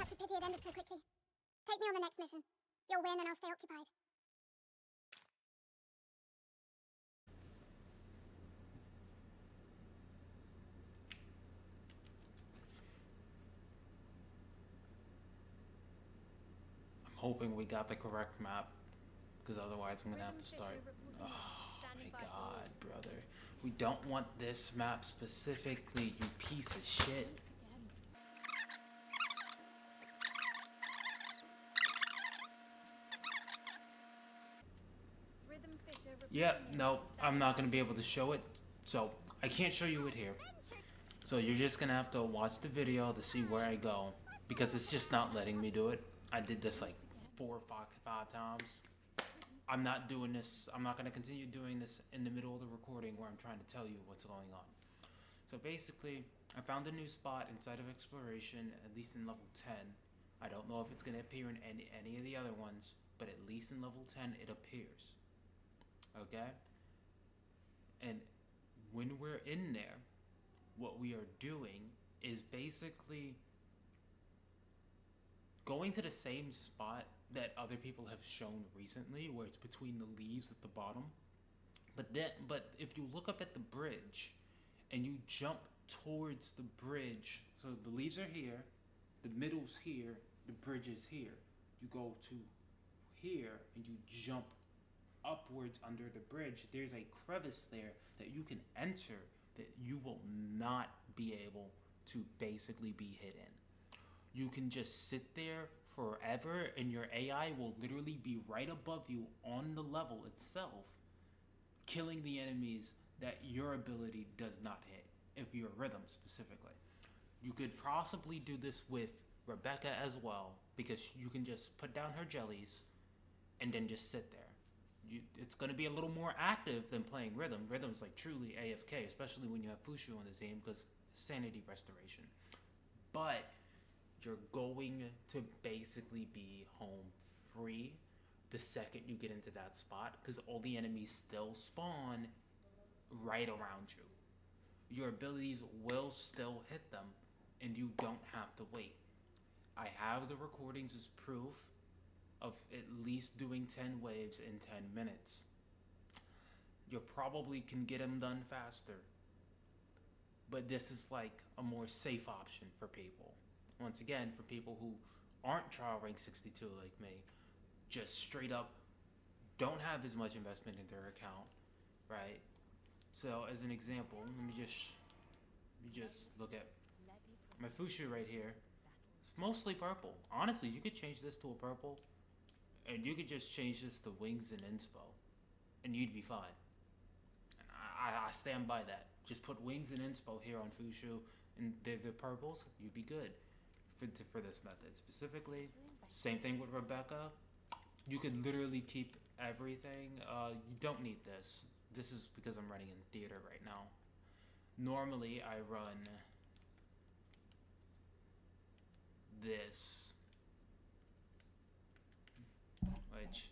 such a pity it ended so quickly. Take me on the next mission. You'll win and I'll stay occupied. I'm hoping we got the correct map, because otherwise I'm gonna have to start. Oh my god, brother. We don't want this map specifically, you piece of shit. Yeah, no, I'm not gonna be able to show it, so I can't show you it here. So you're just gonna have to watch the video to see where I go, because it's just not letting me do it. I did this like 4 or 5 times. I'm not doing this. I'm not gonna continue doing this in the middle of the recording where I'm trying to tell you what's going on. So basically, I found a new spot inside of exploration, at least in level 10. I don't know if it's gonna appear in any of the other ones, but at least in level 10 it appears. Okay? And when we're in there, what we are doing is basically going to the same spot that other people have shown recently, where it's between the leaves at the bottom. But if you look up at the bridge and you jump towards the bridge, so the leaves are here, the middle's here, the bridge is here. You go to here and you jump upwards under the bridge. There's a crevice there that you can enter that you will not be able to basically be hidden. You can just sit there forever and your AI will literally be right above you on the level itself, killing the enemies that your ability does not hit, if you're rhythm specifically. You could possibly do this with Rebecca as well, because you can just put down her jellies and then just sit there. It's going to be a little more active than playing rhythm. Rhythm's like truly AFK, especially when you have Fushu on the team, because sanity restoration. But you're going to basically be home free the second you get into that spot, because all the enemies still spawn right around you. Your abilities will still hit them, and you don't have to wait. I have the recordings as proof of at least doing 10 waves in 10 minutes. You probably can get them done faster, but this is like a more safe option for people. Once again, for people who aren't trial rank 62 like me, just straight up don't have as much investment in their account, right? So as an example, let me just look at my Fushu right here. It's mostly purple. Honestly, you could change this to a purple, and you could just change this to wings and inspo, and you'd be fine. I stand by that. Just put wings and inspo here on Fushu, and they're the purples, you'd be good for this method specifically. Same thing with Rebecca. You could literally keep everything. You don't need this. This is because I'm running in theater right now. Normally I run this, which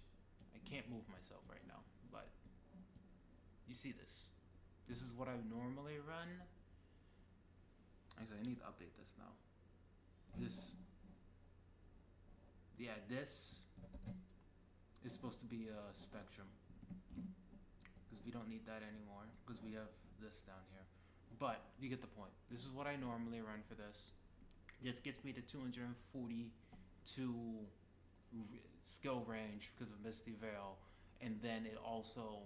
I can't move myself right now, but you see this. This is what I normally run. Actually, I need to update this now. This is supposed to be a spectrum, because we don't need that anymore, because we have this down here. But you get the point. This is what I normally run for this. This gets me to 242 skill range because of Misty Veil, and then it also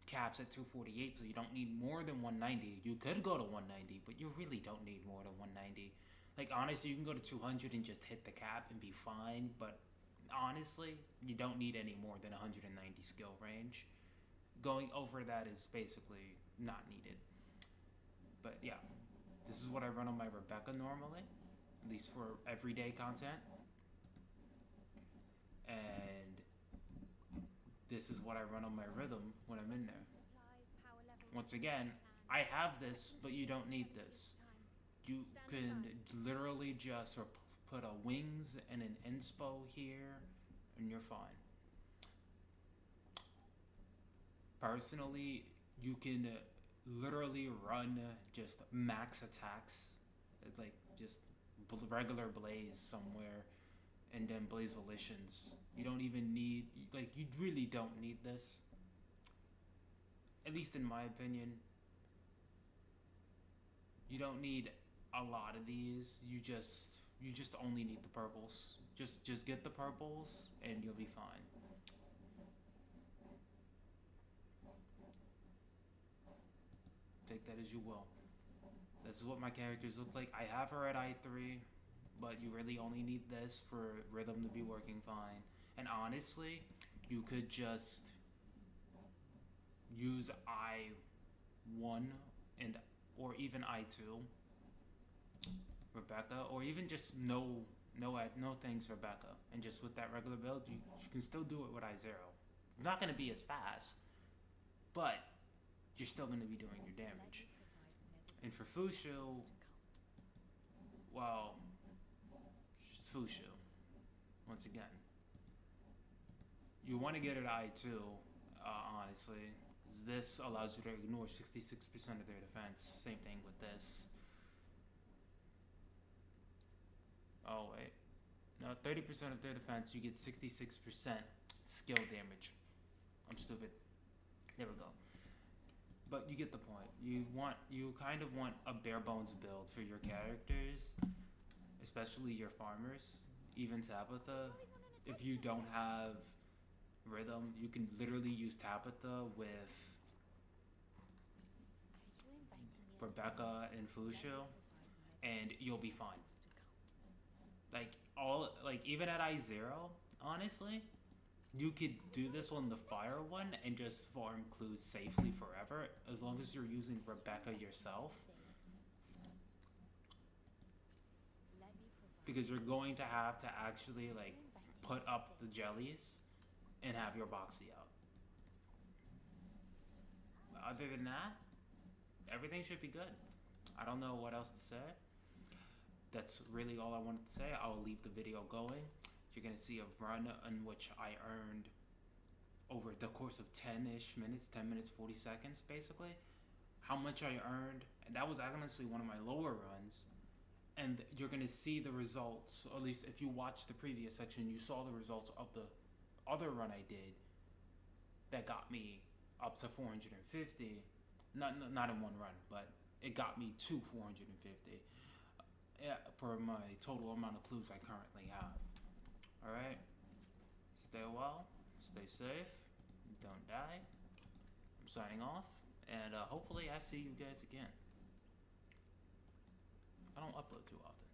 caps at 248, so you don't need more than 190. You could go to 190, but you really don't need more than 190. Like, honestly, you can go to 200 and just hit the cap and be fine, but honestly, you don't need any more than 190 skill range. Going over that is basically not needed. But yeah, this is what I run on my Rebecca normally, at least for everyday content. And this is what I run on my rhythm when I'm in there. Once again, I have this, but you don't need this. You can literally just put a wings and an inspo here, and you're fine. Personally, you can literally run just max attacks, like just regular blaze somewhere, and then Blaze Volitions. You don't even need, like, you really don't need this. At least in my opinion. You don't need a lot of these. You just only need the purples. Just get the purples and you'll be fine. Take that as you will. This is what my characters look like. I have her at I3, but you really only need this for rhythm to be working fine. And honestly, you could just use I1 and or even I2 Rebecca, or even just no things Rebecca, and just with that regular build, you can still do it with I0. It's not going to be as fast, but you're still going to be doing your damage. And for Fushu, well, just Fushu. Once again, you want to get it I2, honestly. This allows you to ignore 66% of their defense. Same thing with this. Oh, wait. No, 30% of their defense, you get 66% skill damage. I'm stupid. There we go. But you get the point. You kind of want a bare bones build for your characters, especially your farmers, even Tabitha. If you don't have rhythm, you can literally use Tabitha with Rebecca and Fushu, and you'll be fine. Like even at I0, honestly, you could do this on the fire one and just farm clues safely forever, as long as you're using Rebecca yourself. Because you're going to have to actually like put up the jellies and have your boxy out. Other than that, everything should be good. I don't know what else to say. That's really all I wanted to say. I'll leave the video going. You're going to see a run in which I earned over the course of 10-ish minutes, 10 minutes, 40 seconds, basically. How much I earned. And that was honestly one of my lower runs. And you're going to see the results, or at least if you watched the previous section, you saw the results of the other run I did that got me up to 450. Not in one run, but it got me to 450 for my total amount of clues I currently have. Alright? Stay well, stay safe, don't die. I'm signing off, and hopefully I see you guys again. I don't upload too often.